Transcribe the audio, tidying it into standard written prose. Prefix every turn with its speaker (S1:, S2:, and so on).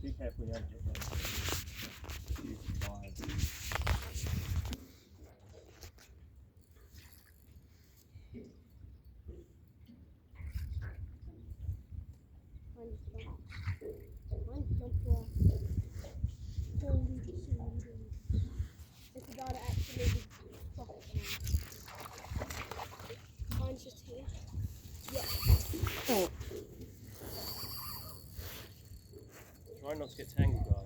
S1: be careful, you have to get
S2: It's about to actually drop it down. Mine's just here. Yeah.
S1: Try not to get tangled, guys.